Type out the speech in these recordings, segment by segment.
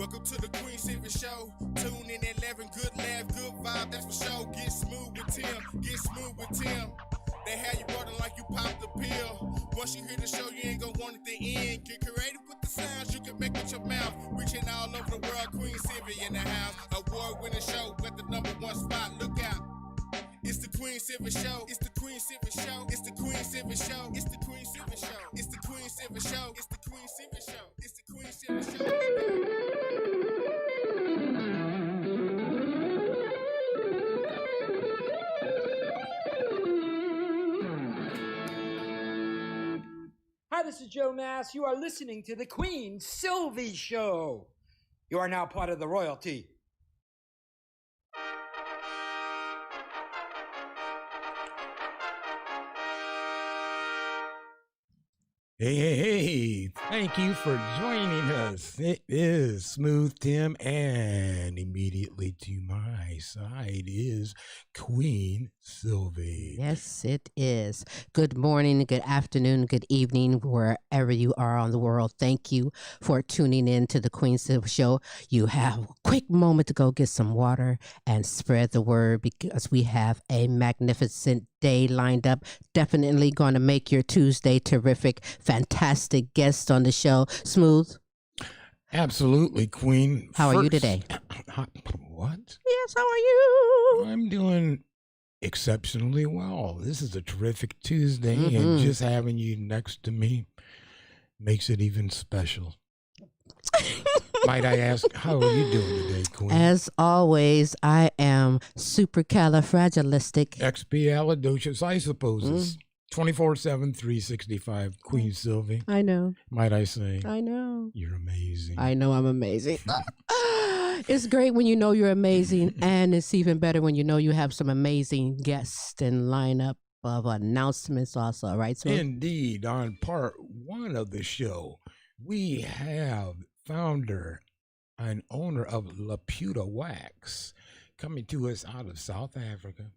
Welcome to the Queen Silvy Show. Tune in at 11, good laugh, good vibe, that's for sure. Get smooth with Tim, get smooth with Tim. They have you rolling like you popped the pill. Once you hear the show, you ain't gonna want it to end. Get creative with the sounds you can make with your mouth. Reaching all over the world, Queen Silvy in the house. Award-winning show, got the #1 spot, look out. It's the Queen Silvy Show. It's the Queen Silvy Show. It's the Queen Silvy Show. It's the Queen Silvy Show. It's the Queen Silvy Show. It's the Queen Silvy Show. It's the Queen Silvy Show. Hi, this is Joe Mass. You are listening to the Queen Silvy Show. You are now part of the royalty. Hey, thank you for joining us. It is Smooth Tim, and immediately to my side is Queen Silvy. Yes, it is. Good morning, good afternoon, good evening, wherever you are on the world. Thank you for tuning in to the Queen Silvy Show. You have a quick moment to go get some water and spread the word, because we have a magnificent day lined up. Definitely going to make your Tuesday terrific. Fantastic guest on the show. Smooth. Absolutely, Queen. How are you today? What? Yes, how are you? I'm doing exceptionally well. This is a terrific Tuesday, and just having you next to me makes it even special. Might I ask, how are you doing today, Queen? As always, I am supercalifragilistic. Expialidocious, I suppose. 24/7, 365. Queen Silvy. I know. Might I say? I know. You're amazing. I know I'm amazing. It's great when you know you're amazing, and it's even better when you know you have some amazing guests and lineup of announcements also, right? So Indeed. On part 1 of the show, we have founder and owner of Liputawax coming to us out of South Africa,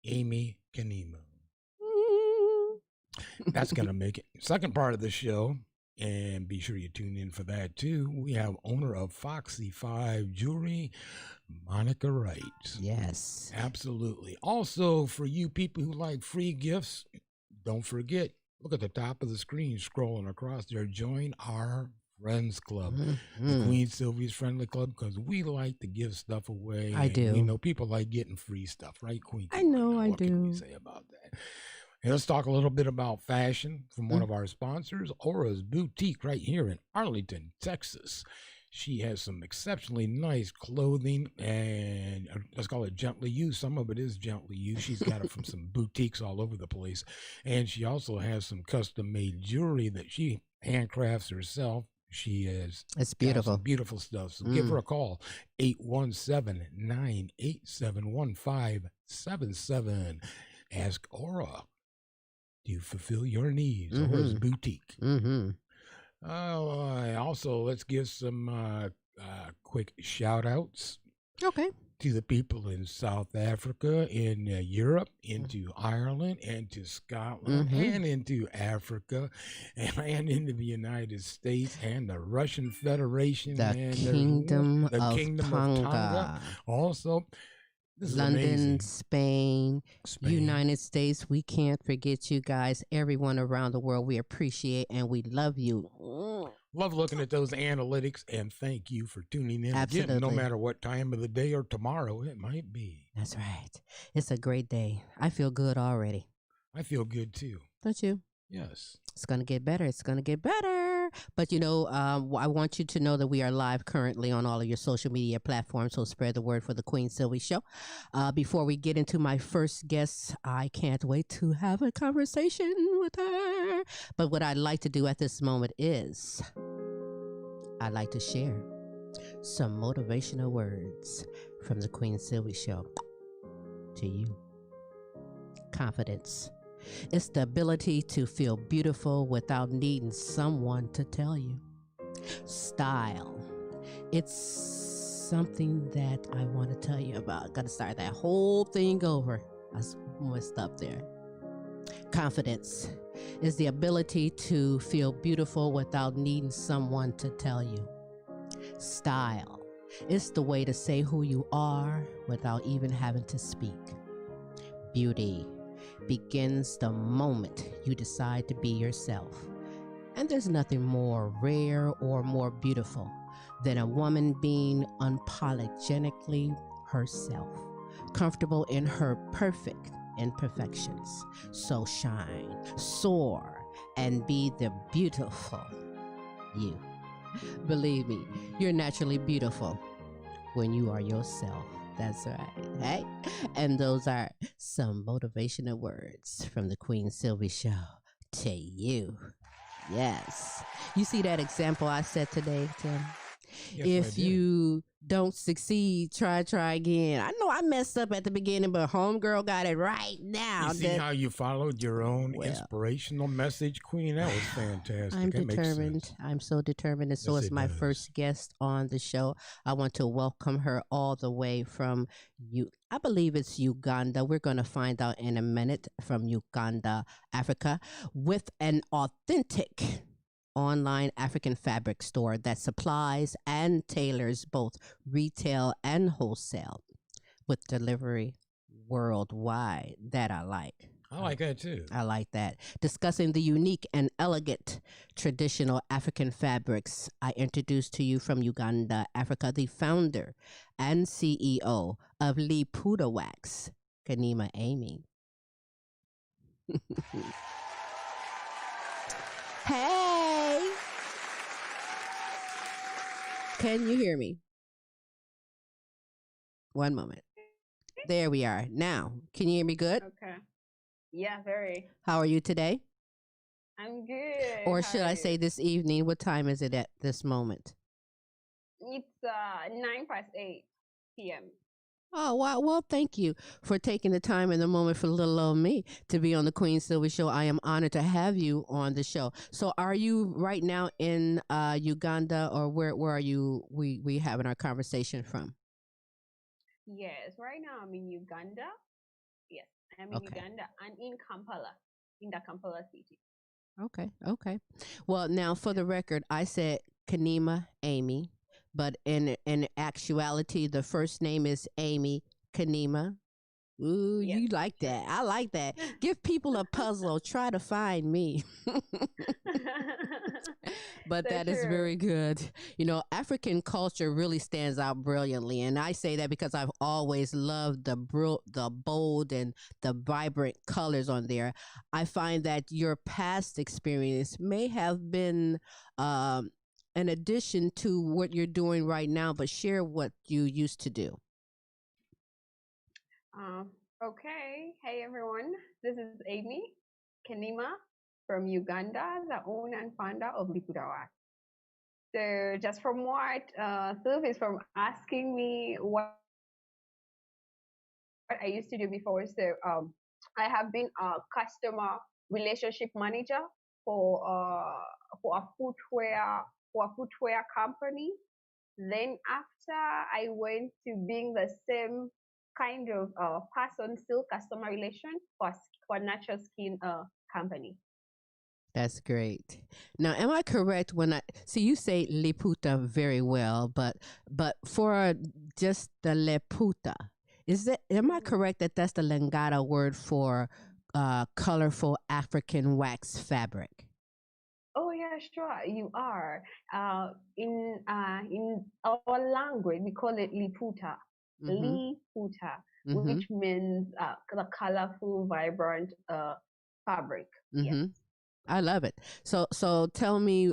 Aimee Kenemo. That's going to make it. Second part of the show, and be sure you tune in for that too, we have owner of Foxy 5 Jewelry, Monica Wright. yes. Absolutely. Also, for you people who like free gifts, don't forget, look at the top of the screen, scrolling across there, join our Friends Club, the Queen Silvy's Friendly Club, because we like to give stuff away. I do. You know, people like getting free stuff, right, Queen? I know, I What can we do. say about that? And let's talk a little bit about fashion from one of our sponsors, Aura's Boutique, right here in Arlington, Texas. She has some exceptionally nice clothing, and let's call it gently used. Some of it is gently used. She's got it from some boutiques all over the place. And she also has some custom-made jewelry that she handcrafts herself. She has It's beautiful. some beautiful stuff. So give her a call, 817-987-1577. Ask Aura to fulfill your needs. Aura's Boutique. Also, let's give some quick shout outs Okay. to the people in South Africa, in Europe, into Ireland, into Scotland, and into Africa, and into the United States, and the Russian Federation, The and Kingdom the of Kingdom Tonga. of Tonga. Also, this is London, amazing. Spain, United States. We can't forget you guys. Everyone around the world, we appreciate and we love you. Love looking at those analytics, and thank you for tuning in. Again, no Absolutely. matter what time of the day or tomorrow it might be. That's right. It's a great day. I feel good already. I feel good too. Don't you? Yes. It's going to get better. It's going to get better. But, you know, I want you to know that we are live currently on all of your social media platforms. So spread the word for the Queen Silvy Show. Before we get into my first guest, I can't wait to have a conversation with her. But what I'd like to do at this moment is I'd like to share some motivational words from the Queen Silvy Show to you. Confidence. It's the ability to feel beautiful without needing someone to tell you. Style. It's something that I want to tell you about. Got to start that whole thing over. I messed up there. Confidence is the ability to feel beautiful without needing someone to tell you. Style. It's the way to say who you are without even having to speak. Beauty begins the moment you decide to be yourself. And there's nothing more rare or more beautiful than a woman being unapologetically herself, comfortable in her perfect imperfections. So shine, soar, and be the beautiful you. Believe me, you're naturally beautiful when you are yourself. That's right. Hey, and those are some motivational words from the Queen Silvy Show to you. Yes. You see that example I set today, Tim? Yes, If I did. you don't succeed, try again. I know I messed up at the beginning, but homegirl got it right now. You see how you followed your own Well, inspirational message, Queen? That was fantastic. I'm That makes determined. sense. I'm so determined. And so Yes, is it my does. first guest on the show. I want to welcome her all the way from I believe it's Uganda. We're going to find out in a minute, from Uganda, Africa, with an authentic online African fabric store that supplies and tailors both retail and wholesale, with delivery worldwide. That I like. I like that too. I like that. Discussing the unique and elegant traditional African fabrics, I introduce to you from Uganda, Africa, the founder and CEO of Liputawax, Kenemo Aimee. Hey! Can you hear me? One moment. There we are. Now, can you hear me good? Okay. Yeah, very. How are you today? I'm good. Or How should are I you? say this evening? What time is it at this moment? It's 9 past 8 p.m. Oh, wow. Well, thank you for taking the time and the moment for little old me to be on the Queen Silvy Show. I am honored to have you on the show. So are you right now in Uganda, or where are you we having our conversation from? Yes, right now I'm in Uganda. Yes, I'm in Okay. Uganda and in Kampala, in the Kampala city. Okay. Well, now for the record, I said Kenemo Aimee, but in actuality, the first name is Aimee Kenemo. Ooh, Yes, you like sure. that. I like that. Give people a puzzle. Try to find me. But So that is true. very good. You know, African culture really stands out brilliantly. And I say that because I've always loved the bold and the vibrant colors on there. I find that your past experience may have been an addition to what you're doing right now, but share what you used to do. Okay. Hey everyone. This is Aimee Kenemo from Uganda, the owner and founder of Liputawax. So just from what Silvy is from asking me what I used to do before. So I have been a customer relationship manager for for a footwear company. Then after I went to being the same kind of person, still customer relation for natural skin company. That's great. Now, am I correct when I see you say Liputa very well, but for just the Liputa, am I correct that that's the Lingala word for colorful African wax fabric? Oh yeah, sure, you are. In our language, we call it liputa, Mm-hmm. liputa, Mm-hmm. which means the colorful, vibrant fabric. Yes. Mm-hmm. I love it. So tell me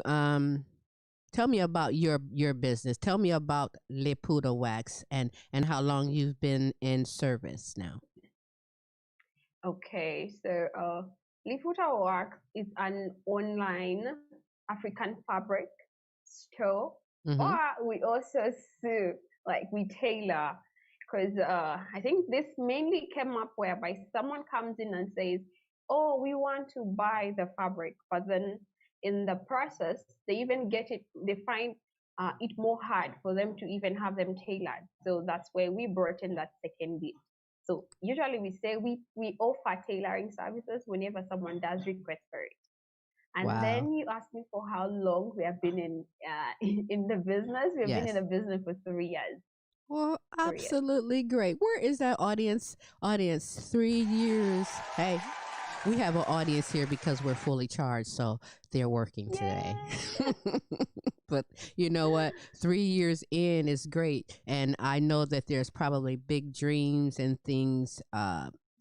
about your business. Tell me about Liputawax and how long you've been in service now. Okay, so Liputawax is an online African fabric store, Mm-hmm. or we also sew, like we tailor, because I think this mainly came up whereby someone comes in and says, "Oh, we want to buy the fabric," but then in the process, they even get it, they find it more hard for them to even have them tailored. So that's where we brought in that second bit. So usually we say we offer tailoring services whenever someone does request for it. And Wow. then you asked me for how long we have been in the business. We've been in Yes. the business for 3 years. Well, 3 years. absolutely great. Where is that audience? Audience, 3 years. Hey, we have an audience here because we're fully charged, so they're working today. Yay! But you know what? 3 years in is great. And I know that there's probably big dreams and things,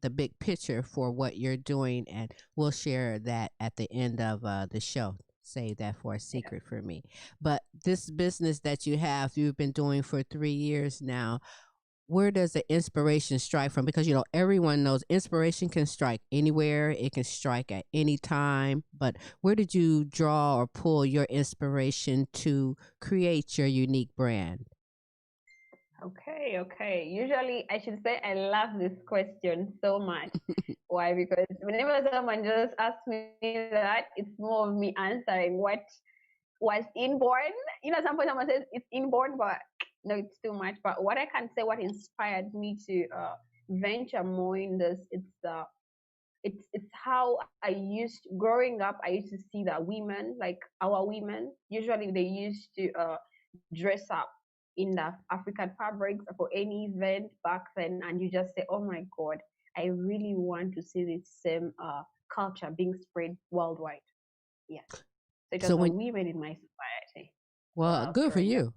the big picture for what you're doing. And we'll share that at the end of the show. Save that for a secret for me. But this business that you've been doing for 3 years now, where does the inspiration strike from? Because everyone knows inspiration can strike anywhere, it can strike at any time. But where did you draw or pull your inspiration to create your unique brand? Okay. Usually, I should say I love this question so much. Why? Because whenever someone just asks me that, it's more of me answering what was inborn. Sometimes someone says it's inborn, but no, it's too much. But what I can say, what inspired me to venture more in this, it's how growing up. I used to see that women, like our women, usually they used to dress up in the African fabrics for any event back then, and you just say, "Oh my God, I really want to see this same culture being spread worldwide." Yes, so it was So the when, women in my society while well, I was good for growing up. you.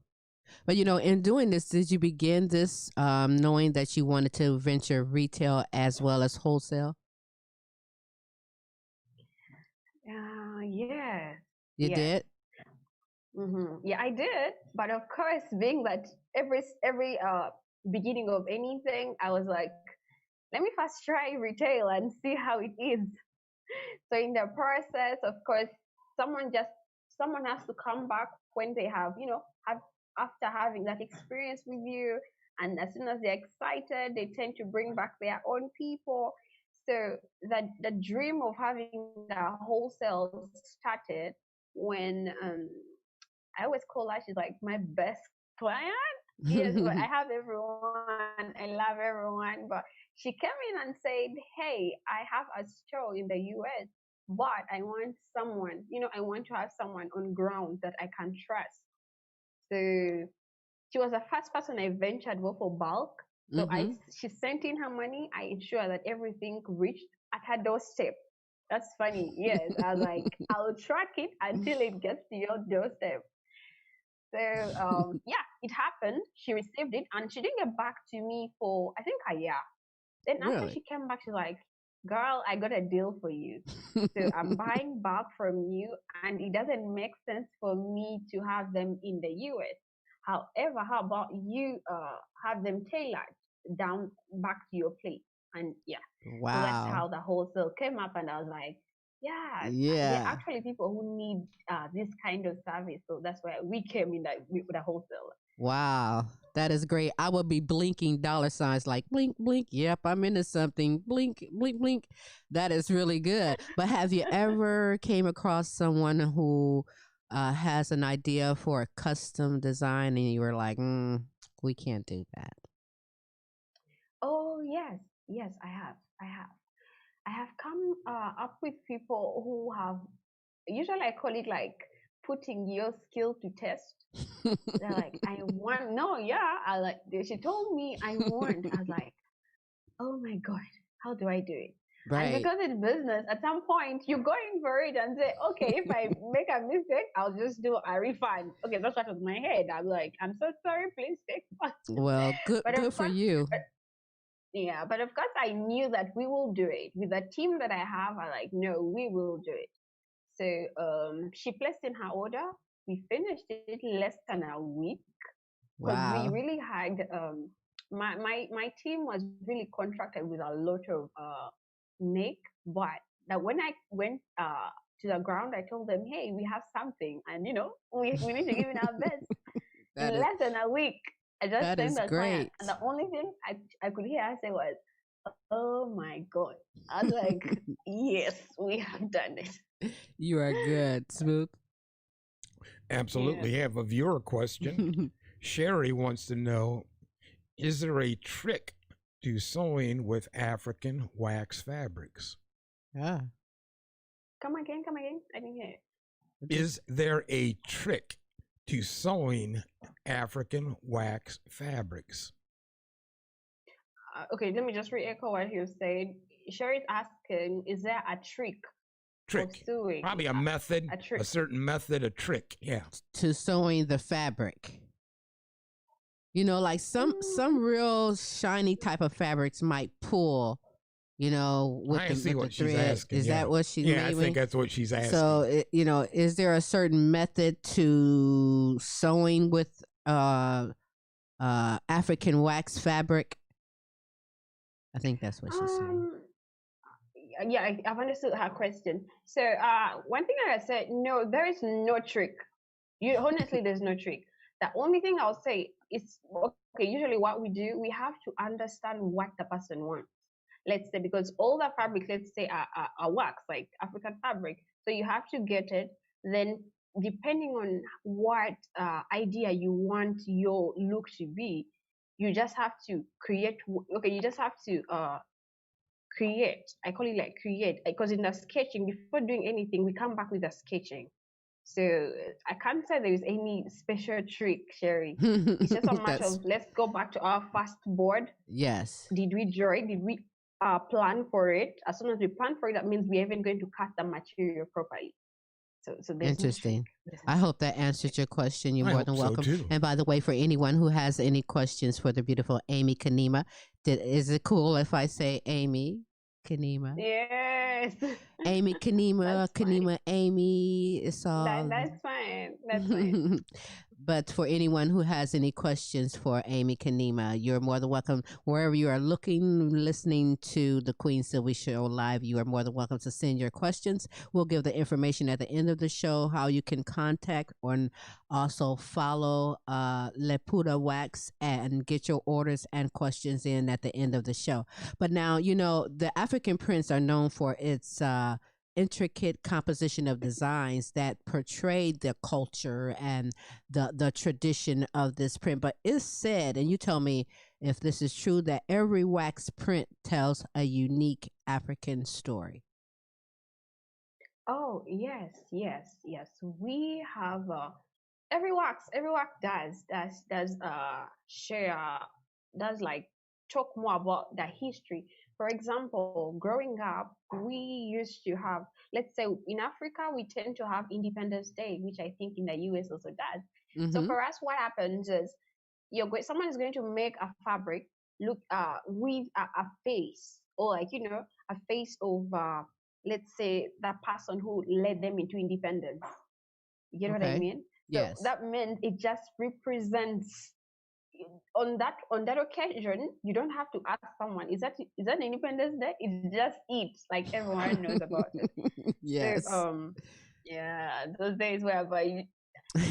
But in doing this, did you begin this knowing that you wanted to venture retail as well as wholesale? Yes, You yes. did? Yeah, I did. But of course, being that every beginning of anything, I was like, let me first try retail and see how it is. So in the process, of course, someone has to come back when they have after having that experience with you, and as soon as they're excited, they tend to bring back their own people. So that the dream of having the wholesale started when I always call her, she's like my best client. Yes, but I have everyone. I love everyone. But she came in and said, "Hey, I have a store in the US, but I want someone, I want to have someone on ground that I can trust." So she was the first person I ventured with for bulk. So she sent in her money. I ensured that everything reached at her doorstep. That's funny. Yes, I was like, I'll track it until it gets to your doorstep. So yeah, it happened. She received it, and she didn't get back to me for I think a year. Then after Really? she came back, she's like, "Girl, I got a deal for you. So I'm buying back from you, and it doesn't make sense for me to have them in the US. However, how about you have them tailored down back to your place?" And yeah, so that's Wow. how the wholesale came up, and I was like, yeah, there are Yeah. actually people who need this kind of service. So that's why we came in with the wholesale. Wow. That is great. I would be blinking dollar signs like blink, blink. Yep, I'm into something. Blink, blink, blink. That is really good. But have you ever came across someone who has an idea for a custom design and you were like, we can't do that? Oh yes, I have come up with people who have. Usually, I call it like putting your skill to test. They're like, I want. No, yeah, I like. She told me I want. I was like, oh my god, how do I do it? And Right. because it's business, at some point you're going for it and say, okay, if I make a mistake, I'll just do a refund. Okay, that's what was my head. I'm like, I'm so sorry, please take one. Well, good But of good for course, you. yeah, but of course, I knew that we will do it with the team that I have. I like, no, we will do it. So she placed in her order. We finished it less than a week because we Wow. really had my team was really contracted with a lot of make. But that when I went to the ground, I told them, hey, we have something, and we need to give it our best. In That is less than a week, I just that sent is the client, great. and the only thing I could hear her say was, "Oh my god!" I was like, "Yes, we have done it." You are good, Smooth. Yeah. Absolutely. Have a viewer question. Sherry wants to know, is there a trick to sewing with African wax fabrics? Yeah. Come again. I didn't hear it. Is there a trick to sewing African wax fabrics? Okay, let me just re-echo what you said. Sherry's asking, is there a trick of Trick. sewing? Probably a method, A trick. a certain method, a trick. Yeah. To sewing the fabric. You know, like some real shiny type of fabrics might pull, you know, with I the, see with what the she's thread. asking. Is yeah. that what she's Yeah, I naming? think that's what she's asking. So, you know, is there a certain method to sewing with African wax fabric? I think that's what she's saying. Yeah, I've understood her question. So one thing I said, no, there is no trick. Honestly, there's no trick. The only thing I'll say is, okay, usually what we do, we have to understand what the person wants. Let's say, because all the fabric, let's say, are wax, like African fabric. So you have to get it. Then, depending on what idea you want your look to be, you just have to create. Okay, you just have to create. I call it like create, because in the sketching, before doing anything, we come back with the sketching. So I can't say there is any special trick, Sherry. It's just a matter of, let's go back to our first board. Yes. Did we draw it? Did we plan for it? As soon as we plan for it, that means we're even going to cut the material properly. So Interesting. I hope that answered your question. You're I more hope than so, welcome. too. And by the way, for anyone who has any questions for the beautiful Aimee Kenemo, is it cool if I say Aimee Kenemo? Yes. Aimee Kenemo, Kenemo Aimee. It's all. That's fine. That's fine. But for anyone who has any questions for Aimee Kenemo, you're more than welcome. Wherever you are looking, listening to the Queen Silvy Show live, you are more than welcome to send your questions. We'll give the information at the end of the show, how you can contact or also follow Liputawax and get your orders and questions in at the end of the show. But now, you know, the African prints are known for its intricate composition of designs that portray the culture and the tradition of this print. But it's said, and you tell me if this is true, that every wax print tells a unique African story. Oh yes. We have every wax does share does like talk more about the history. For example, growing up, we used to have, let's say in Africa, we tend to have Independence Day, which I think in the US also does. So for us, what happens is someone is going to make a fabric look with a face, or like a face of let's say that person who led them into independence. You get what I mean? Yes. So that means it just represents on that occasion. You don't have to ask someone, is that Independence Day? It's just like everyone knows about it. Yes. So yeah, those days whereby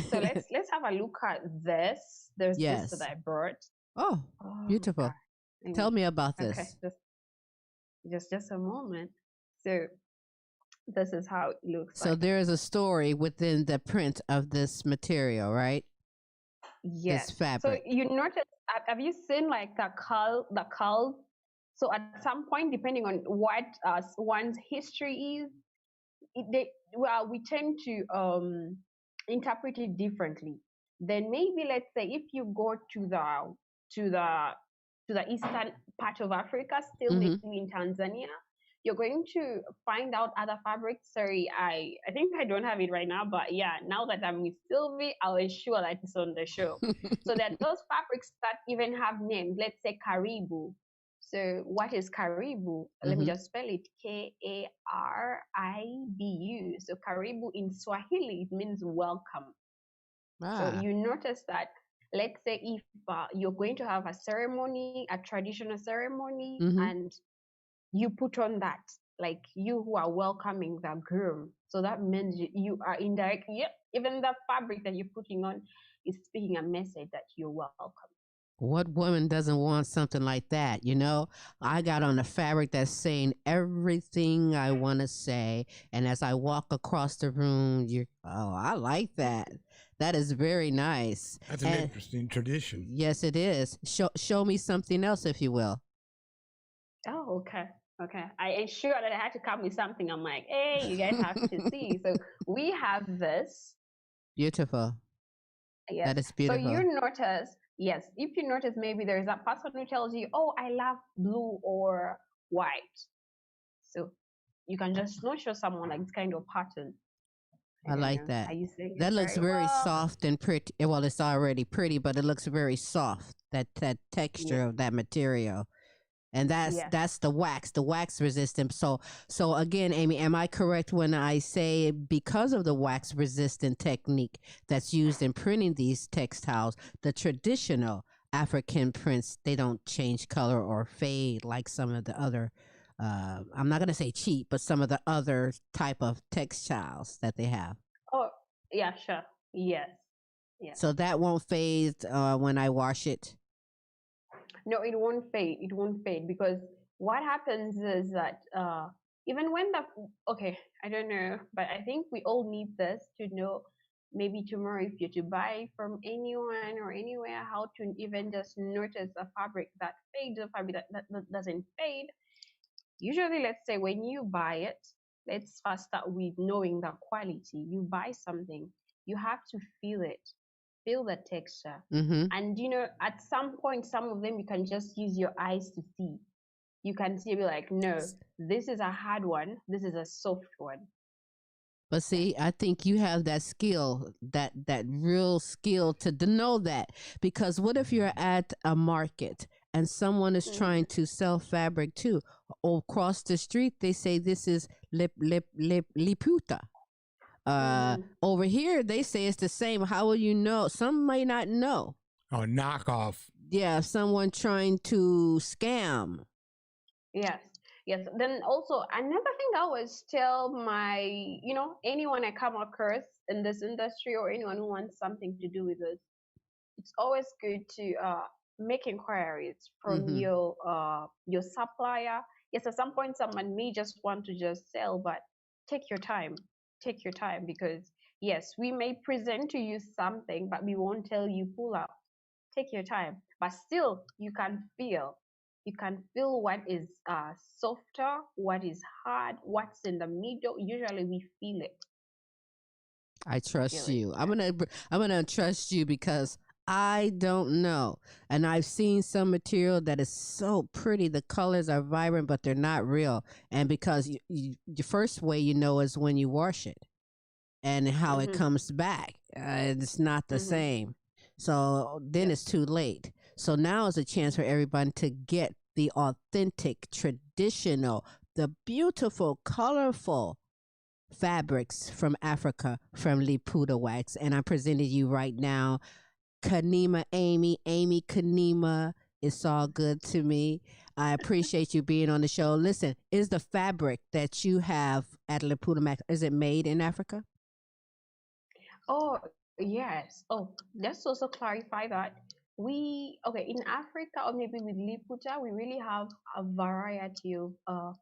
so let's have a look at this. There's this that I brought. Oh, beautiful. God. Tell me about this. Okay, just a moment. So this is how it looks so like. There is a story within the print of this material, right? Yes. This fabric. So you notice, have you seen like the curls? So at some point, depending on what one's history is, we tend to interpret it differently. Then maybe let's say if you go to the eastern part of Africa, still maybe in Tanzania, you're going to find out other fabrics. Sorry, I think I don't have it right now, but yeah, now that I'm with Silvy, I'll ensure that it's on the show. So that those fabrics that even have names, let's say Karibu. So what is Karibu? Let me just spell it, Karibu. So Karibu in Swahili, it means welcome. So you notice that, let's say if you're going to have a ceremony, a traditional ceremony, and you put on that, like you who are welcoming the groom. So that means you are indirect. Even the fabric that you're putting on is speaking a message that you're welcome. What woman doesn't want something like that? You know, I got on a fabric that's saying everything I want to say. And as I walk across the room, I like that. That is very nice. That's an interesting tradition. Yes, it is. Show me something else, if you will. Oh, okay. Okay, I ensure that I had to come with something. I'm like, hey, you guys have to see. So we have this. Beautiful. Yes. That is So beautiful. you notice, yes, if you notice, maybe there's a person who tells you, oh, I love blue or white. So you can just not show someone like this kind of pattern. I I don't like know. Are that. you saying That it looks very very well? soft and pretty. Well, it's already pretty, but it looks very soft. That Yeah. texture of that material, and Yes. that's the wax resistant. So again, Aimee, am I correct when I say because of the wax resistant technique that's used in printing these textiles, the traditional African prints, they don't change color or fade like some of the other. I'm not gonna say cheap, but some of the other type of textiles that they have. Oh, yeah, sure. Yes. Yes. So that won't fade when I wash it. No, it won't fade. It won't fade because what happens is that even when the okay, I don't know, but I think we all need this to know. Maybe tomorrow, if you're to buy from anyone or anywhere, how to even just notice a fabric that fades, a fabric that doesn't fade. Usually, let's say when you buy it, let's first start with knowing the quality. You buy something, you have to feel it, feel the texture. Mm-hmm. And at some point, some of them you can just use your eyes to see. You can see, be like, no, this is a hard one, this is a soft one. But Yeah. see, I think you have that skill, that real skill to know that. Because what if you're at a market and someone is trying Mhm. to sell fabric too? Across the street, they say this is liputa. Mhm. Over here, they say it's the same. How will you know? Some may not know. Oh, knockoff. Yeah, someone trying to scam. Yes. Yes. Then also another thing I always tell anyone I come across in this industry or anyone who wants something to do with this, it's always good to make inquiries from Mm-hmm. your supplier. Yes, at some point someone may just want to just sell, but take your time. Take your time because yes, we may present to you something, but we won't tell you pull up. Take your time, but still you can feel. You can feel what is softer, what is hard, what's in the middle. Usually we feel it. I Feel trust it. you. I'm gonna trust you because I don't know, and I've seen some material that is so pretty. The colors are vibrant, but they're not real. And because the first way you know is when you wash it and how it Mm-hmm. comes back. It's not the Mm-hmm. same. So then Yes. it's too late. So now is a chance for everyone to get the authentic, traditional, the beautiful, colorful fabrics from Africa from Liputawax. And I presented you right now Kenemo Aimee Kenemo. It's all good to me. I appreciate you being on the show. Listen, is the fabric that you have at Liputawax, is it made in Africa? Oh, yes. Oh, let's also clarify that okay, in Africa or maybe with Liputa, we really have a variety of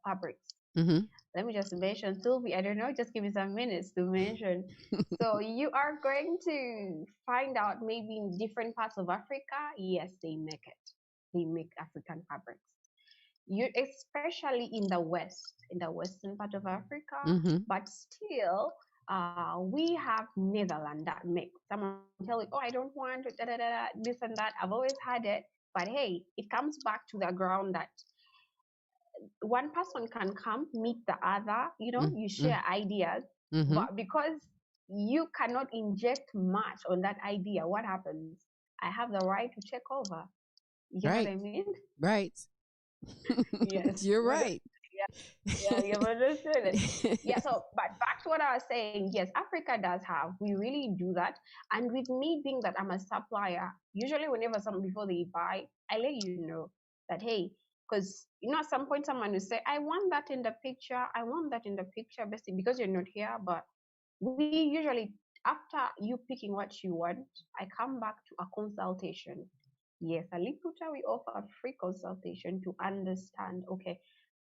fabrics. Mm-hmm. Let me just mention Silvy. I don't know, just give me some minutes to mention. So you are going to find out maybe in different parts of Africa, yes, they make it. They make African fabrics. You especially in the western part of Africa, Mm-hmm. but still we have Netherlands that make. Someone tell you, oh, I don't want da, da, da, da, this and that. I've always had it, but hey, it comes back to the ground that one person can come meet the other. You Mm-hmm. share ideas, Mm-hmm. but because you cannot inject much on that idea, what happens? I have the right to take over. You know what Right. I mean? Right. Yes. You're right. Yeah, you've understood it. Yeah, so but back to what I was saying, yes, Africa does have. We really do that. And with me being that I'm a supplier, usually whenever some before they buy, I let you know that hey, because at some point someone will say, I want that in the picture, I want that in the picture, basically because you're not here, but we usually after you picking what you want, I come back to a consultation. Yes, at Liputa, we offer a free consultation to understand. Okay,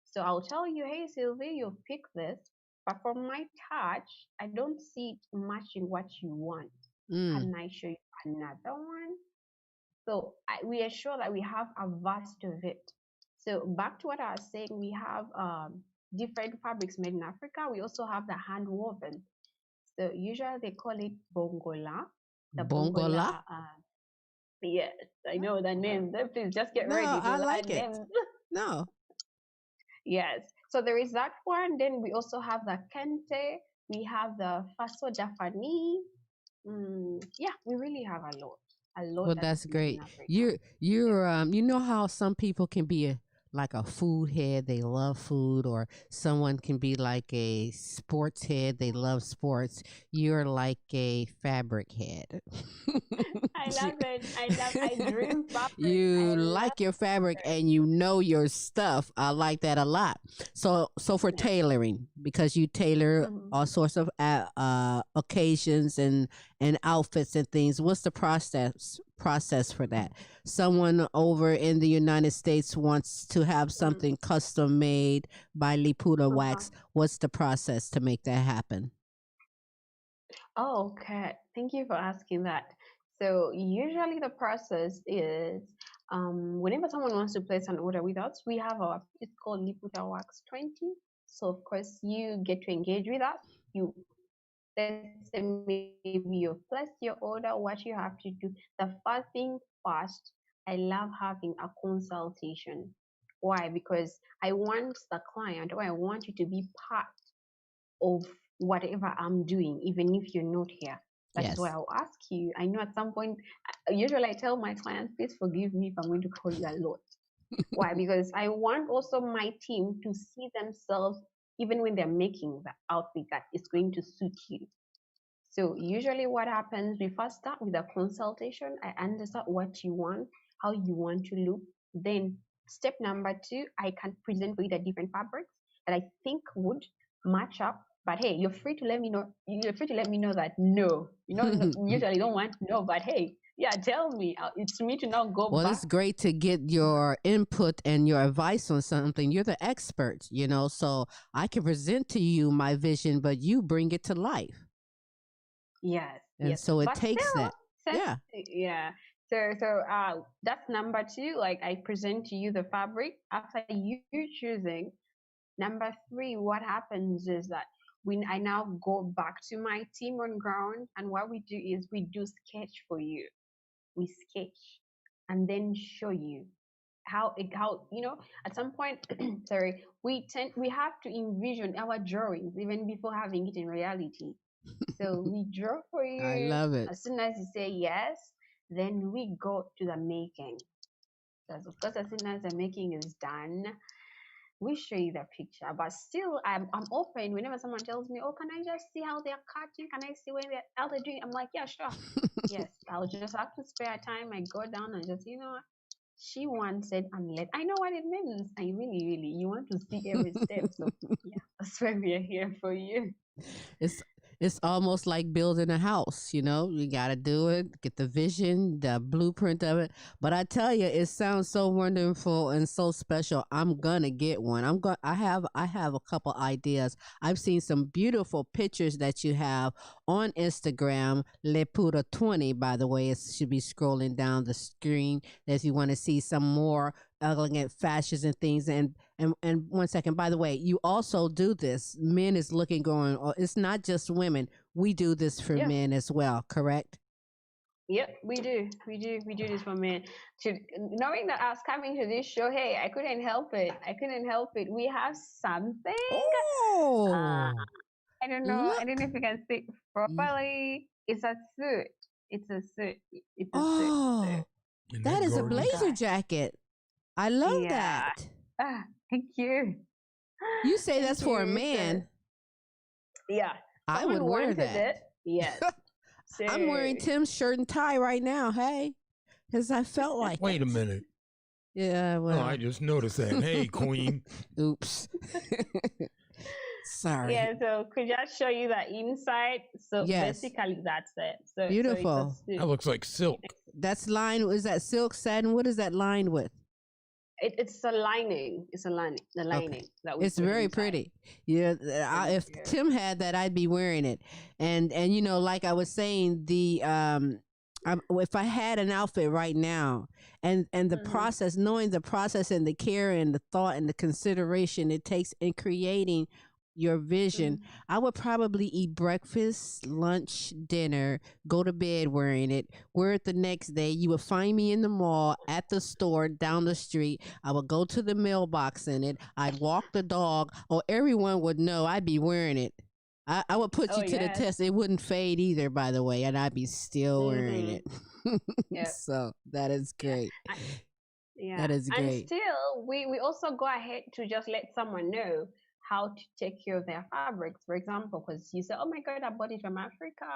so I'll tell you, hey, Sylvie, you've picked this, but from my touch, I don't see it matching what you want. Mm. Can I show you another one? So we ensure that we have a vast of it. So back to what I was saying, we have different fabrics made in Africa. We also have the hand woven. So usually they call it bongola. The Bongola? bongola. Yes, I know the name. Please just get No, ready to I learn like it. names. No. Yes. So there is that one. Then we also have the kente. We have the faso jafani. Yeah, we really have a lot. A lot Well, that that's is made in great. Africa. You know how some people can be like a food head, they love food, or someone can be like a sports head, they love sports. You're like a fabric head. I love it. I dream fabric. You I love like your fabric fabric. and you know your stuff. I like that a lot. So for Yeah. tailoring, because you tailor Mhm. all sorts of occasions and outfits and things. What's the process for that? Someone over in the United States wants to have something custom made by Uh-huh. Liputawax. What's the process to make that happen? Oh, okay. Thank you for asking that. So usually the process is whenever someone wants to place an order with us, we have our it's called Liputawax 20. So of course you get to engage with us. You let's say maybe you've placed your order, what you have to do. The first thing first, I love having a consultation. Why? Because I want the client or I want you to be part of whatever I'm doing, even if you're not here. That is why Yes. I'll ask you. I know at some point, usually I tell my clients, please forgive me if I'm going to call you a lot. Why? Because I want also my team to see themselves even when they're making the outfit that is going to suit you. So usually what happens, we first start with a consultation. I understand what you want, how you want to look. Then step number two, I can present for you the different fabrics that I think would match up. But hey, you're free to let me know. You're free to let me know that no, usually don't want to know. But hey, yeah, tell me. It's me to now go Well, back. it's great to get your input and your advice on something. You're the expert, so I can present to you my vision, but you bring it to life. Yes, And yes. so it But takes still, that. since Yeah. yeah. So that's number two. Like I present to you the fabric after you choosing. Number three, what happens is that when I now go back to my team on ground, and what we do is we do sketch for you. We sketch and then show you how at some point sorry we have to envision our drawings even before having it in reality. So we draw for I you. love it. As soon as you say yes, then we go to the making. Because of course, as soon as the making is done, we show you the picture. But still, I'm open whenever someone tells me, "Oh, can I just see how they're cutting? Can I see how they're doing?" I'm like, "Yeah, sure. Yes, I'll just have to spare time. I go down and just she wants it and I know what it means. I really, you want to see every step. So yeah, that's why we are here for you. It's it's almost like building a house, You got to do it, get the vision, the blueprint of it. But I tell you, it sounds so wonderful and so special. I'm gonna get one. I have a couple ideas. I've seen some beautiful pictures that you have on Instagram, Lepura20, by the way. It should be scrolling down the screen if you want to see some more elegant fashions and things. And 1 second, by the way, you also do this. Men is looking going, oh, it's not just women. We do this for Yeah. men as well, correct? Yep, we do. We do this for men. Knowing that I was coming to this show, hey, I couldn't help it. I couldn't help it. We have something. Uh, Oh, I don't know. I don't know look. if you can see Y- properly. It's a suit. It's a suit. It's a suit. So, Oh, Isn't that that is a oh my gorgeous? blazer gosh. jacket. I love Yeah. that. Thank you. You say Thank that's for a you. So, man. yeah, I would someone wear wanted that. it. Yes. So, I'm wearing Tim's shirt and tie right now. Hey, because I felt like Wait it. a minute. Yeah, Oh, I well, just noticed that. Hey, Queen. oops. Sorry. yeah, so could just show you the inside. So Yes. basically that's it. So it's a Beautiful. suit. That looks like silk. That's lined. Is that silk satin? What is that lined with? It's a lining. It's a lining. The lining Okay. that we It's put very inside. pretty. Yeah, Thank if you. Tim had that, I'd be wearing it. And like I was saying, if I had an outfit right now, and the process, knowing the process and the care and the thought and the consideration it takes in creating your vision, I would probably eat breakfast, lunch, dinner, go to bed wearing it, wear it the next day. You would find me in the mall, at the store, down the street. I would go to the mailbox in it. I'd walk the dog, or everyone would know I'd be wearing it. I would put Oh you to the yes. test. It wouldn't fade either, by the way, and I'd be still wearing it. Yep. So that is great. Yeah. That is And great. still, we also go ahead to just let someone know how to take care of their fabrics. For example, because you say, oh my God, I bought it from Africa.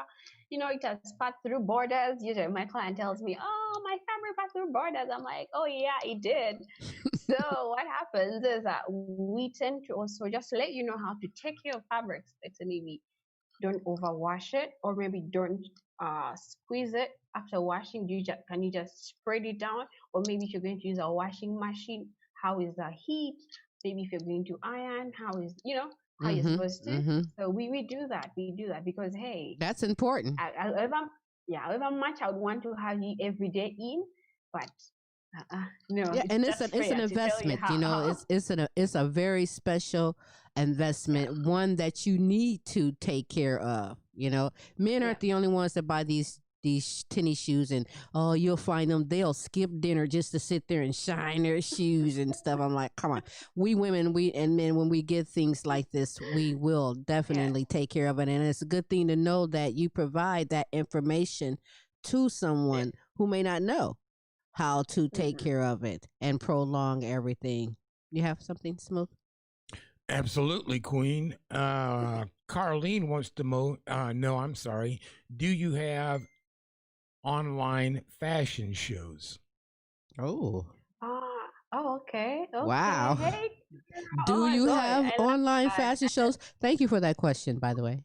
It has passed through borders. Usually my client tells me, oh, my fabric passed through borders. I'm like, oh yeah, it did. So what happens is that we tend to also just let you know how to take care of fabrics. It's maybe don't overwash it, or maybe don't squeeze it after washing. Can you just spread it down? Or maybe if you're going to use a washing machine, how is the heat? Maybe if you're going to iron, how is how you're supposed to. So we do that. We do that because hey, That's important. however much I would want to have you every day in, but no, Yeah, and it's just an fair to tell you investment. how. It's a very special investment, one that you need to take care of. Men Yeah. aren't the only ones that buy these tennis shoes, and oh, you'll find them. They'll skip dinner just to sit there and shine their shoes and stuff. I'm like, come on, we women, we and men, when we get things like this, we will definitely take care of it, and it's a good thing to know that you provide that information to someone who may not know how to take care of it and prolong everything. You have something, Smooth? Absolutely, Queen. Carlene wants to know, I'm sorry, do you have online fashion shows? Oh, Okay. wow. Hey. Oh Do my you God, have I love online that. fashion shows? Thank you for that question, by the way.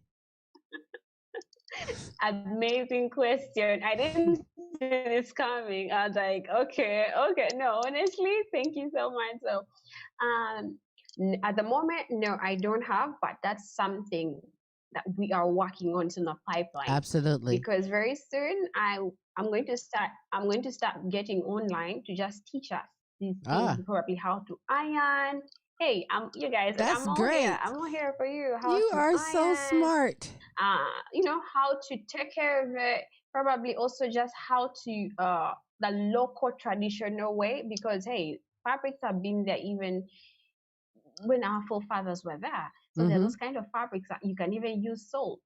Amazing question. I didn't see this coming. I was like, okay. No, honestly, thank you so much. So, at the moment, no, I don't have, but that's something that we are working on in the pipeline. Absolutely. Because very soon I'm going to start getting online to just teach us these things, probably how to iron. Hey, you guys, That's I'm all great. here. I'm all here for you. How You to are iron, so smart. how to take care of it. Probably also just how to the local traditional way, because hey, fabrics have been there even when our forefathers were there. So there are those kind of fabrics that you can even use salt.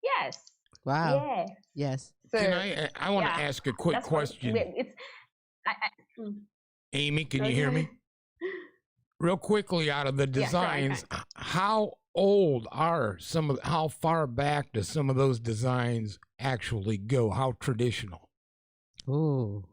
Yes. Wow. Yes. Yes. So Can I want to ask a quick that's what question. it's. Amy, can you Okay. hear me? Real quickly, out of the Yeah, sure, I designs, how old are how far back do some of those designs actually go? How traditional? Ooh.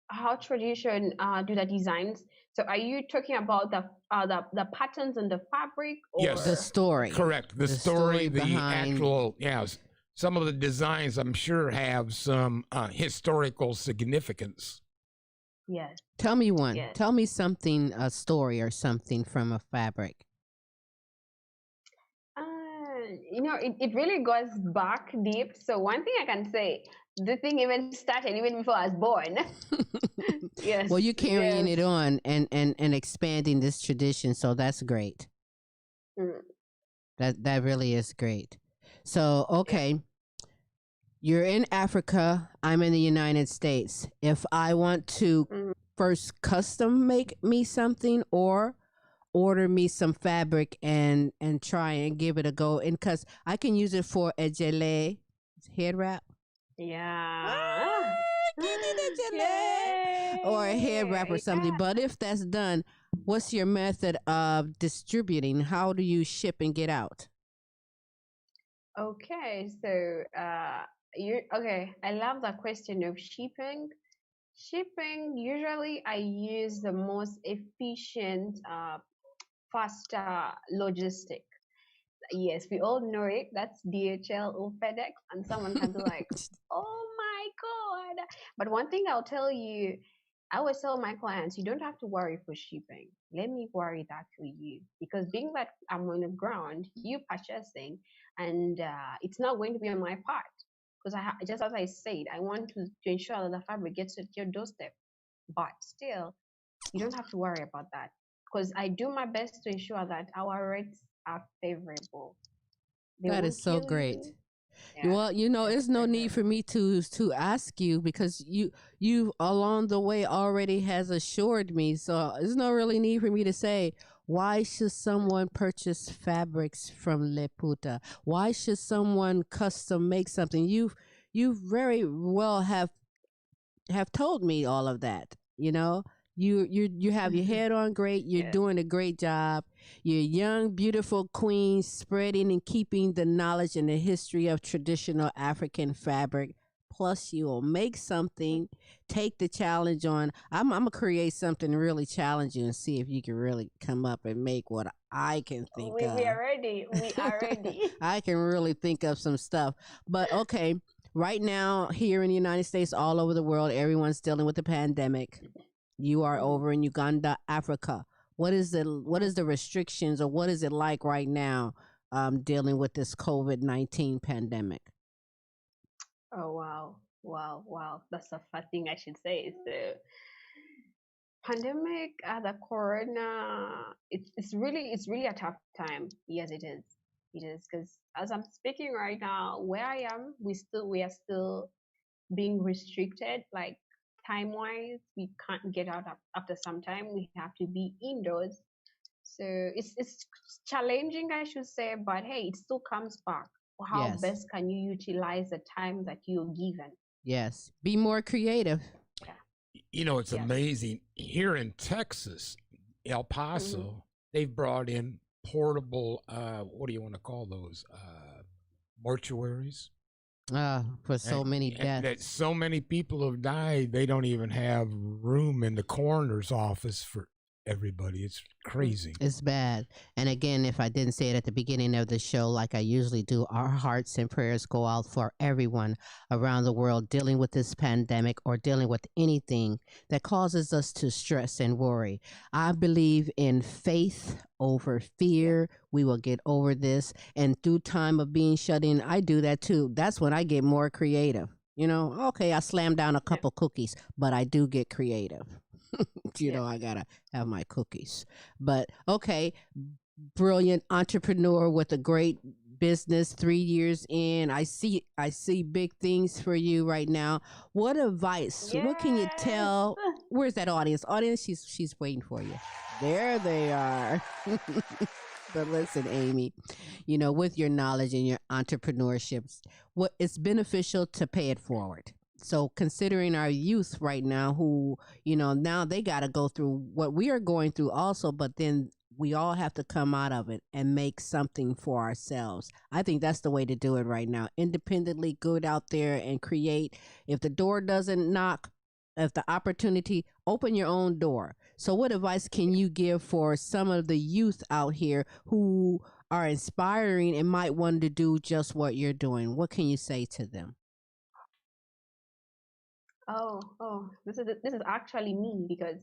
How tradition do the designs? So are you talking about the patterns on the fabric, or Yes. The story. Correct. The story story, the behind- actual, yes. Some of the designs, I'm sure, have some historical significance. Yes. Tell me one. Yes. Tell me something, a story or something from a fabric. It really goes back deep. So one thing I can say, the thing even started even before I was born. Yes. Well, you're carrying yes. it on and expanding this tradition, so that's great. Mm. That really is great. So, okay. You're in Africa, I'm in the United States. If I want to first custom make me something or order me some fabric and try and give it a go, and cuz I can use it for a gelé head wrap. Yeah. Give me the gelé or a head wrap or something. Yeah. But if that's done, what's your method of distributing? How do you ship and get out? Okay, so I love the question of shipping. Shipping, usually I use the most efficient, faster logistic. Yes, we all know it. That's DHL or FedEx, and someone can be like, "Oh my God!" But one thing I'll tell you, I always tell my clients, you don't have to worry for shipping. Let me worry that for you, because being that I'm on the ground, you purchasing, and it's not going to be on my part. because just as I said, I want to ensure that the fabric gets to your doorstep. But still, you don't have to worry about that because I do my best to ensure that our rates are favorable. They That is won't so kill great. you. Yeah, Well, they're it's no need for favorable. me to ask you because you along the way already has assured me. So there's no really need for me to say why should someone purchase fabrics from Leputa? Why should someone custom make something? You very well have told me all of that. You have your head on great. You're Yes. doing a great job. You're a young, beautiful queen, spreading and keeping the knowledge and the history of traditional African fabric. Plus, you'll make something, take the challenge on. I'm gonna create something really challenging and see if you can really come up and make what I can think We of. are ready. We are ready. I can really think of some stuff. But okay, right now here in the United States, all over the world, everyone's dealing with the pandemic. You are Mhm. over in Uganda, Africa. What is the restrictions or what is it like right now dealing with this COVID-19 pandemic? Oh wow, wow, wow. That's the first thing I should say. Is the pandemic, the corona. It's really a tough time. Yes, it is. It is because as I'm speaking right now, where I am, we are still being restricted. Like time wise, we can't get out after some time. We have to be indoors. So it's challenging, I should say. But hey, it still comes back. How Yes. best can you utilize the time that you're given? Yes. Be more creative. Yeah. It's Yes. amazing. Here in Texas, El Hmm. Paso, they've brought in portable, what do you want to call those? Mortuaries. For so many That deaths. so many people have died, they don't even have room in the coroner's office for everybody. It's crazy. It's bad. And again, if I didn't say it at the beginning of the show, like I usually do, our hearts and prayers go out for everyone around the world dealing with this pandemic or dealing with anything that causes us to stress and worry. I believe in faith over Yeah. fear. We will get over this. And through time of being shut in, I do that too. That's when I get more creative. Okay, I slam down a Yeah. couple cookies, but I do get creative. Yeah. I gotta have my cookies. But okay, brilliant entrepreneur with a great business 3 years in. I see big things for you right now. What advice? What can you Yes. tell? Where's that audience? Audience, she's waiting for you. There they are. But listen, Aimee, with your knowledge and your entrepreneurships, what it's beneficial to pay it forward. So considering our youth right now who, now they got to go through what we are going through also, but then we all have to come out of it and make something for ourselves. I think that's the way to do it right now. Independently good out there and create. If the door doesn't knock, if the opportunity, open your own door. So what advice can you give for some of the youth out here who are inspiring and might want to do just what you're doing? What can you say to them? Oh, this is actually me because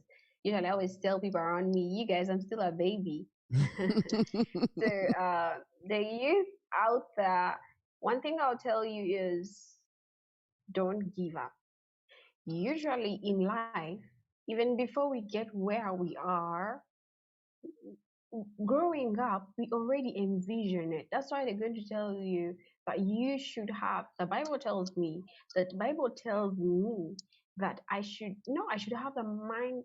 I always tell people around me, you guys, I'm still a baby. So the youth out there, one thing I'll tell you is don't give up. Usually in life, even before we get where we are, growing up, we already envision it. That's why they're going to tell you that you should have. The Bible tells me that the Bible tells me that I should have the mind.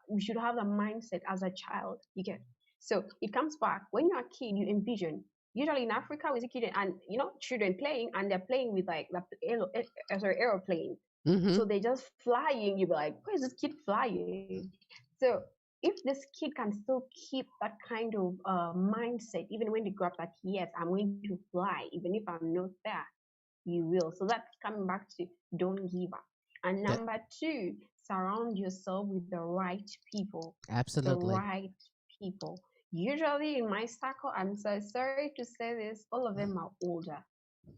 We should have the mindset as a child. You get. So it comes back when you're a kid. You envision. Usually in Africa, we see kids and children playing, and they're playing with like aeroplane. Mm-hmm. So they just flying. You be like, where is this kid flying? So if this kid can still keep that kind of mindset, even when they grow up, that yes, I'm going to fly, even if I'm not there, you will. So that's coming back to don't give up. And That number two, surround yourself with the right people. The absolutely. right people. Usually in my circle, I'm so sorry to say this, all of them are older.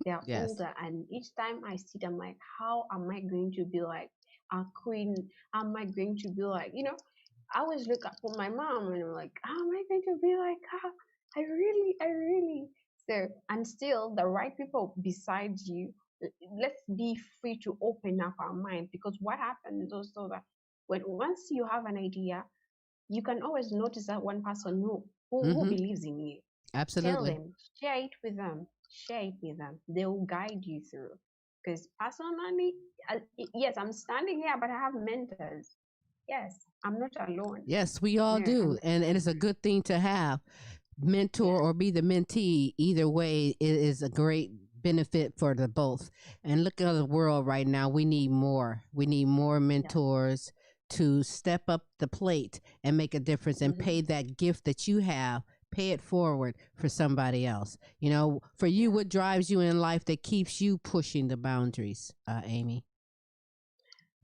They are Yes. older, and each time I see them, like, how am I going to be like a queen? How am I going to be like, I always look up for my mom and I'm like, how am I going to be like her? I really. So, and still the right people beside you let's be free to open up our mind, because what happens also that when once you have an idea, you can always notice that one person who Mm-hmm. believes in you. Tell Absolutely. them, share it with them, share it with them. They will guide you through. Because personally, yes, I'm standing here, but I have mentors. Yes, I'm not alone. Yes, we all No, do. And it's a good thing to have. Mentor yes, or be the mentee, either way, it is a great benefit for the both. And look at the world right now. We need more. We need more yes. mentors to step up the plate and make a difference and Hmm. pay that gift that you have. Pay it forward for somebody else. You know, for you, Yeah. what drives you in life that keeps you pushing the boundaries, Aimee?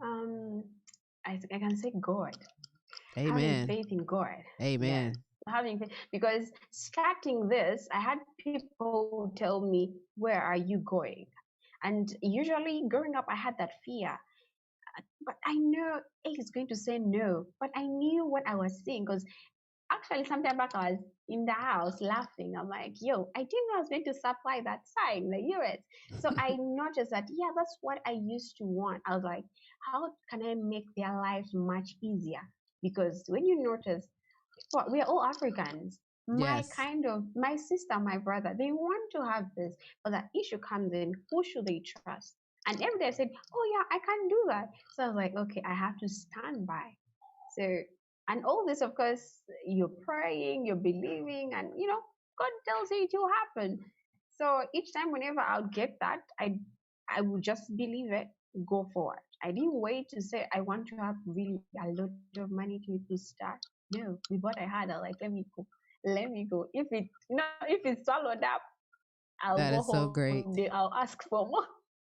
Um, I can say God, having Amen. faith in God. Yes, Amen. having faith, because starting this, I had people tell me, "Where are you going?" And usually, growing up, I had that fear. But I know A is going to say no. But I knew what I was saying, because actually, sometime back, I was in the house laughing. I'm like, yo, I didn't know I was going to supply that sign, the US. So I noticed that, yeah, that's what I used to want. I was like, how can I make their lives much easier? Because when you notice, we're all Africans. Yes. My sister, my brother, they want to have this, but the issue comes in, who should they trust? And every day I said, oh yeah, I can do that. So I was like, okay, I have to stand by. So, and all this, of course, you're praying, you're believing, and God tells you it will happen. So each time, whenever I would get that, I would just believe it, go forward. I didn't wait to say I want to have really a lot of money to start. No, with what I had, I like, let me go. If it's swallowed up, I'll That go is so home. great. I'll ask for more.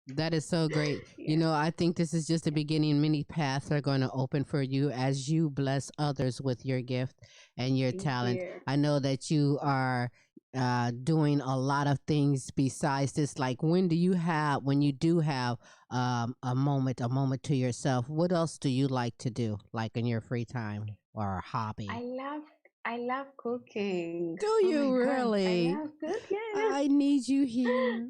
That is so great. You Yeah, know, I think this is just the beginning. Many paths are going to open for you as you bless others with your gift and your thank talent. you. I know that you are doing a lot of things besides this. Like, when you do have a moment to yourself, what else do you like to do, like in your free time or I hobby? love I love cooking. Do Oh my you god, I really? love cooking. I need you here.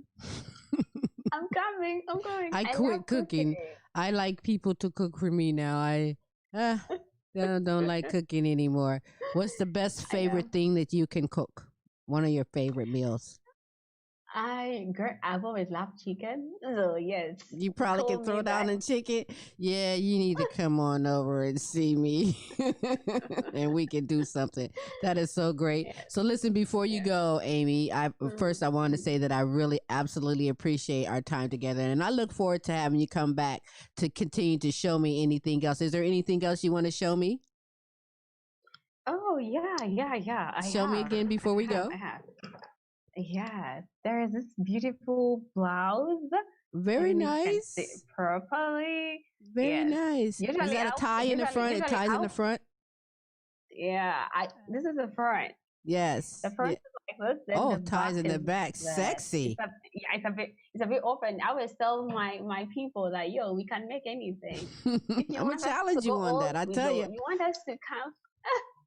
I'm coming. I'm coming. I I love quit cooking. cooking. I like people to cook for me now. I uh, don't like cooking anymore. What's the best I love. favorite thing that you can cook? One of your favorite meals. I've always loved chicken. So yes, You probably can call me throw down back. a chicken. Yeah, you need to come on over and see me, and we can do something. That is so great. Yes, So listen, before you yes. go, Aimee, I want to Mm. say that I really absolutely appreciate our time together, and I look forward to having you come back to continue to show me anything else. Is there anything else you want to show me? Oh yeah, yeah, yeah. I Show me have. again I before we have. go. I have. Yeah, there is this beautiful blouse. I Very don't know if you can see it nice. properly. Very Yes. nice. Is that a tie in the front? It ties in the front. Yeah. I This is the front. The Yes. front Yeah. is like this, then Oh, the ties back in the is back. it's Sexy. a yeah, it's a bit open. I always tell my people that yo, we can make anything. I'm If you gonna want us to challenge go you on that. all, I we tell go. you. You want us to come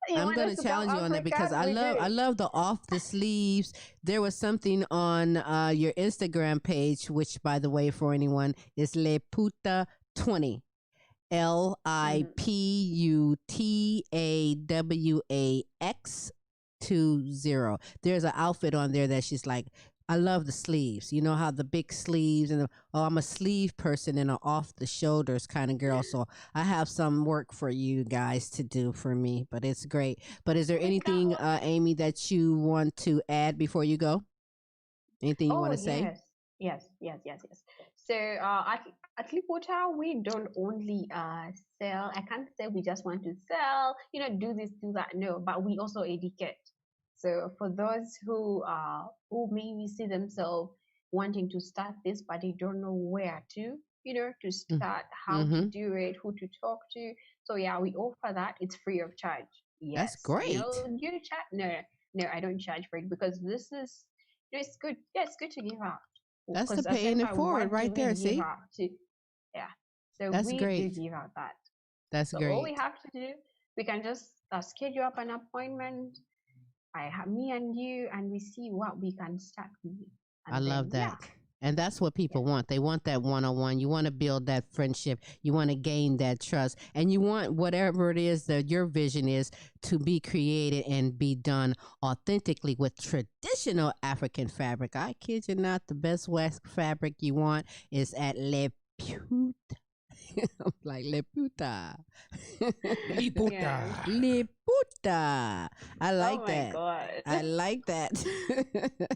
you I'm want us gonna to come challenge you on that because African, we do. I love the off the sleeves. There was something on your Instagram page, which by the way, for anyone, is Liputa 20. Mm-hmm. Liputawax 20. There's an outfit on there that she's like, I love the sleeves. You know how the big sleeves I'm a sleeve person and an off the shoulders kind of girl. So I have some work for you guys to do for me, but it's great. But is there We can anything, Aimee, that you want to add before you go? Anything you want Oh to say? yes, yes. So at Lipota, we don't only sell. I can't say we just want to sell, do this, do that. No, but we also educate. So for those who maybe see themselves wanting to start this, but they don't know where to start, how to Mm-hmm. do it, who to talk to. So yeah, we offer that. It's free of charge. That's Yes. great. Do you charge? No, no, I don't charge for it because this is it's good. Yeah, it's good to give out. That's the Because I said, paying it forward what do right we there. give See? out to? Yeah. So That's we do great. give out that. That's So all we great. have to do, we can just schedule up an appointment. I have me and you, and we see what we can start with, I and love then that. yeah. And that's what people want. They want that one-on-one. You want to build that friendship. You want to gain that trust. And you want whatever it is that your vision is to be created and be done authentically with traditional African fabric. I kid you not, the best wax fabric you want is at Liputawax. I'm like Liputa. Liputa. Liputa. I like Oh my that. God. I like that.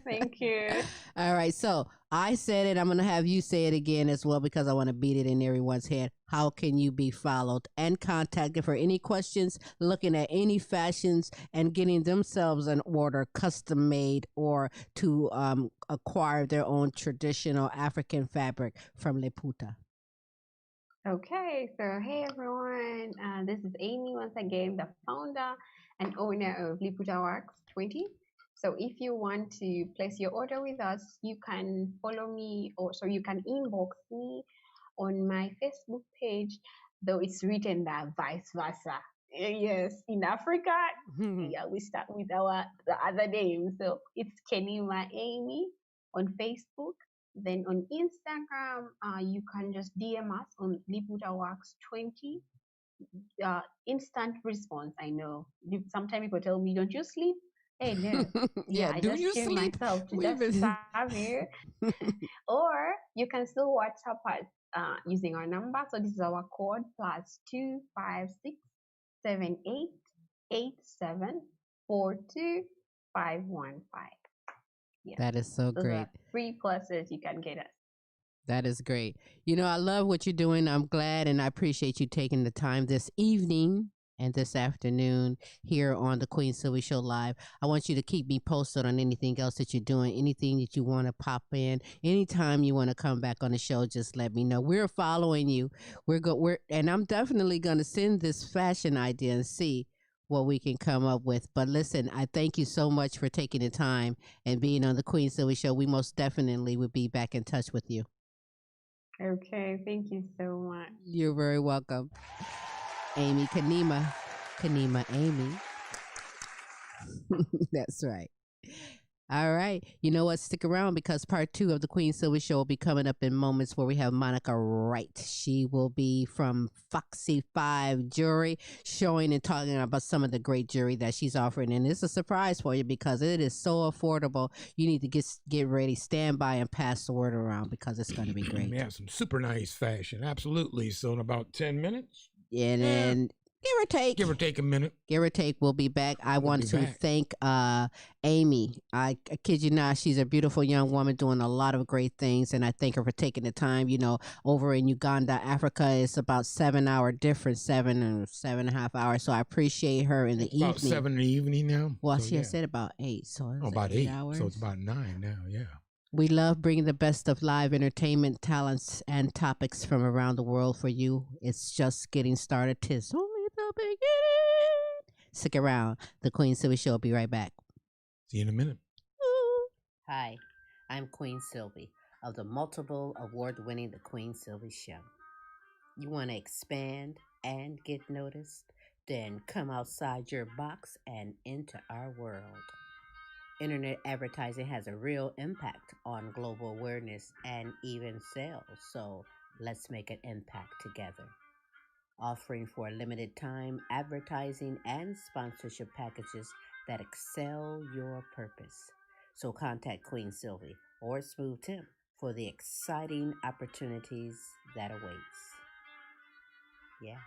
Thank you. All right. So I said it. I'm going to have you say it again as well because I want to beat it in everyone's head. How can you be followed and contacted for any questions, looking at any fashions and getting themselves an order custom made or to acquire their own traditional African fabric from Liputa? Okay, so hey everyone, this is Aimee once again, the founder and owner of Liputawax 20. So if you want to place your order with us, you can follow me, or so you can inbox me on my Facebook page, though it's written that vice versa. Yes, in Africa, yeah, we start with the other name. So it's Kenemo Aimee on Facebook. Then on Instagram, you can just DM us on Liputawax 20. Instant response. I know. Sometimes people tell me, "Don't you sleep?" Hey, no. Yeah, I do just you came sleep? myself to We've just been- serve you. Or you can still WhatsApp us using our number. So this is our code +2567887425515. Yeah, That is so those great. are 3 pluses you can get us. That is great. You know, I love what you're doing. I'm glad and I appreciate you taking the time this evening and this afternoon here on the Queen Silvy Show Live. I want you to keep me posted on anything else that you're doing, anything that you want to pop in. Anytime you want to come back on the show, just let me know. We're following you. And I'm definitely going to send this fashion idea and see what we can come up with. But listen, I thank you so much for taking the time and being on the Queen Silvy Show. We most definitely will be back in touch with you. Okay, thank you so much. You're very welcome. Aimee Kenemo. Kenemo Aimee. That's right. All right. You know what? Stick around because part 2 of the Queen Silvy Show will be coming up in moments where we have Monica Wright. She will be from Foxy 5 Jewelry, showing and talking about some of the great jewelry that she's offering. And it's a surprise for you because it is so affordable. You need to get ready, stand by, and pass the word around because it's going to be great. We have some super nice fashion. Absolutely. So in about 10 minutes. And then give or take a minute. Give or take, we'll be back. I want to thank Aimee. I kid you not, she's a beautiful young woman doing a lot of great things, and I thank her for taking the time. You know, over in Uganda, Africa, it's about 7-hour difference, 7.5 hours. So I appreciate her in the evening. About 7 in the evening now. Well, so she had said about 8, so it's about 8 hours. So it's about 9 now. Yeah. We love bringing the best of live entertainment, talents, and topics from around the world for you. It's just getting started. 'Tis only the beginning. Stick around. The Queen Silvy Show will be right back. See you in a minute. Hi, I'm Queen Silvy of the multiple award-winning The Queen Silvy Show. You want to expand and get noticed? Then come outside your box and into our world. Internet advertising has a real impact on global awareness and even sales, so let's make an impact together. Offering for a limited time advertising and sponsorship packages that excel your purpose. So contact Queen Silvy or Smooth Tim for the exciting opportunities that awaits. Yeah.